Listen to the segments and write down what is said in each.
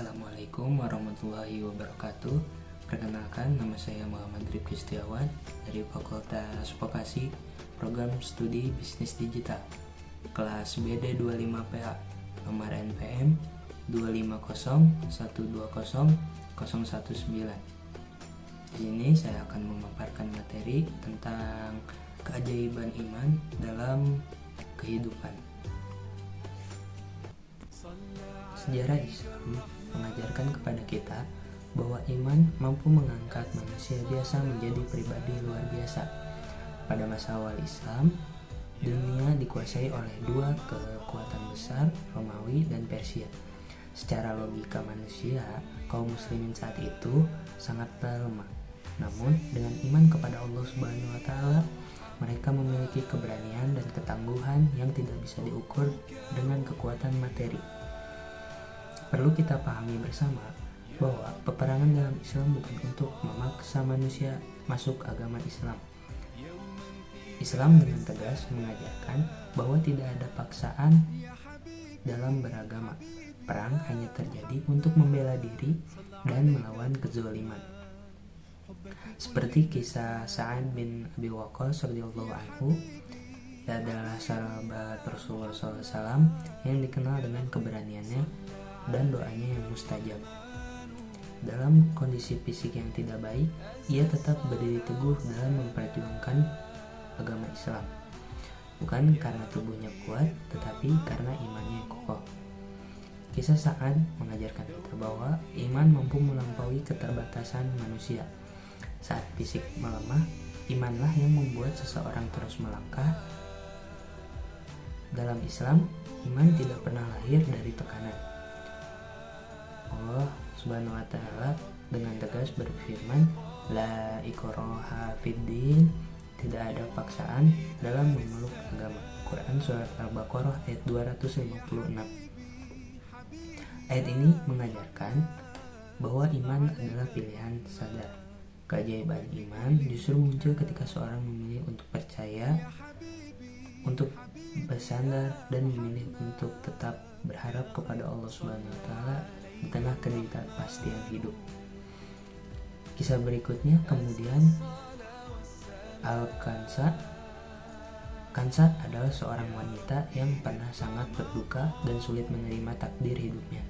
Assalamualaikum warahmatullahi wabarakatuh. Perkenalkan, nama saya Muhammad Rifki Setiawan dari Fakultas Vokasi, Program Studi Bisnis Digital, kelas BD 25PA, nomor NPM 250120019. Di sini saya akan memaparkan materi tentang keajaiban iman dalam kehidupan. Sejarah Islam mengajarkan kepada kita bahwa iman mampu mengangkat manusia biasa menjadi pribadi luar biasa. Pada masa awal Islam, dunia dikuasai oleh dua kekuatan besar, Romawi dan Persia. Secara logika manusia, kaum muslimin saat itu sangatlah lemah. Namun, dengan iman kepada Allah Subhanahu wa taala, mereka memiliki keberanian dan ketangguhan yang tidak bisa diukur dengan kekuatan materi. Perlu kita pahami bersama bahwa peperangan dalam Islam bukan untuk memaksa manusia masuk agama Islam. Islam dengan tegas mengajarkan bahwa tidak ada paksaan dalam beragama. Perang hanya terjadi untuk membela diri dan melawan kezaliman. Seperti kisah Sa'ad bin Abi Waqqas radhiyallahu anhu, ia adalah sahabat Rasulullah SAW yang dikenal dengan keberaniannya dan doanya yang mustajab. Dalam kondisi fisik yang tidak baik, ia tetap berdiri teguh dalam memperjuangkan agama Islam. Bukan karena tubuhnya kuat, tetapi karena imannya kokoh. Kisah Sa'ad mengajarkan kita bahwa iman mampu melampaui keterbatasan manusia. Saat fisik melemah, imanlah yang membuat seseorang terus melangkah. Dalam Islam, iman tidak pernah lahir dari tekanan. Allah Subhanahu wa taala dengan tegas berfirman, la ikraha fiddin, tidak ada paksaan dalam memeluk agama. Quran surat Al-Baqarah ayat 256. Ayat ini mengajarkan bahwa iman adalah pilihan sadar. Keajaiban iman justru muncul ketika seorang memilih untuk percaya, untuk bersandar, dan memilih untuk tetap berharap kepada Allah Subhanahu wa taala di tengah ketidakpastian hidup. Kisah berikutnya kemudian Al-Kansa adalah seorang wanita yang pernah sangat berduka dan sulit menerima takdir hidupnya.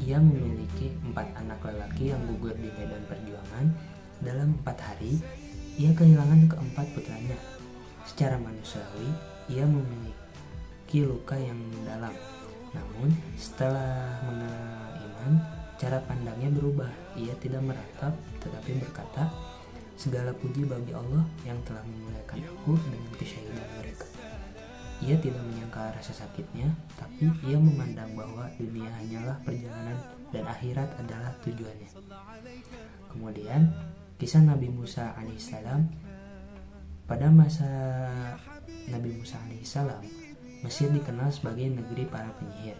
Ia memiliki 4 anak lelaki yang gugur di medan perjuangan. Dalam 4 hari, ia kehilangan keempat putranya. Secara manusiawi, ia memiliki luka yang mendalam. Namun, setelah mengenal iman, cara pandangnya berubah. Ia tidak meratap, tetapi berkata, segala puji bagi Allah yang telah memuliakan aku dengan kesyahidan mereka. Ia tidak menyangka rasa sakitnya, tapi ia memandang bahwa dunia hanyalah perjalanan dan akhirat adalah tujuannya. Kemudian, kisah Nabi Musa alaihissalam. Pada masa Nabi Musa alaihissalam, Mesir dikenal sebagai negeri para penyihir.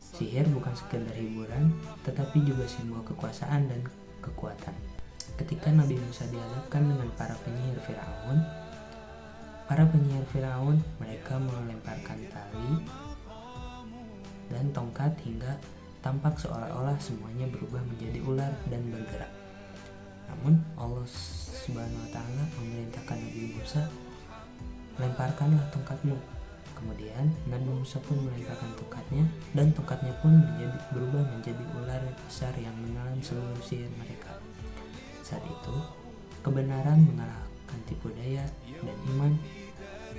Sihir bukan sekedar hiburan, tetapi juga simbol kekuasaan dan kekuatan. Ketika Nabi Musa dihadapkan dengan para penyihir Firaun, mereka melemparkan tali dan tongkat hingga tampak seolah-olah semuanya berubah menjadi ular dan bergerak. Namun Allah Subhanahu wa taala memerintahkan Nabi Musa, lemparkanlah tongkatmu. Kemudian Nabi Musa pun melemparkan tongkatnya, dan tongkatnya pun berubah menjadi ular besar yang menelan seluruh sihir mereka. Saat itu, kebenaran mengalahkan tipu daya dan iman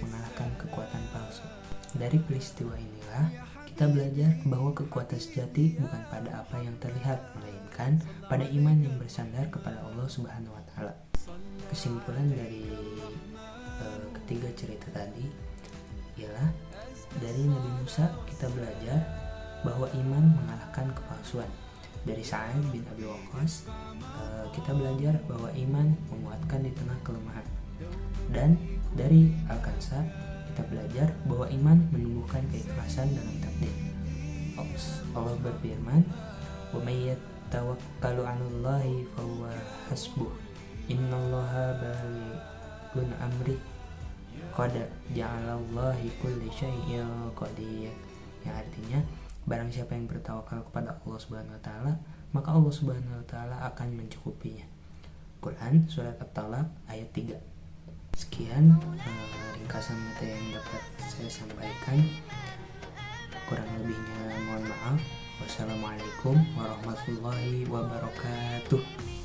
mengalahkan kekuatan palsu. Dari peristiwa inilah kita belajar bahwa kekuatan sejati bukan pada apa yang terlihat, melainkan pada iman yang bersandar kepada Allah Subhanahu wa taala. Kesimpulan dari ketiga cerita tadi ialah dari Nabi Musa kita belajar bahwa iman mengalahkan kepalsuan. Dari Sa'ad bin Abi Waqqas kita belajar bahwa iman menguatkan di tengah kelemahan. Dan dari Al-Kansa kita belajar bahwa iman menumbuhkan keikhlasan dalam takdir. Allah berfirman, "Wa may yatawakkalu 'alallahi fahuwa hasbuh. Innallaha balighu amrih. Qad ja'alallahu kulli syai'in qadir." Yang artinya, Barang siapa yang bertawakal kepada Allah Subhanahu wa taala, maka Allah Subhanahu wa taala akan mencukupinya. Quran surat At-Talaq ayat 3. Sekian ringkasan materi yang dapat saya sampaikan. Kurang lebihnya mohon maaf. Wassalamualaikum warahmatullahi wabarakatuh.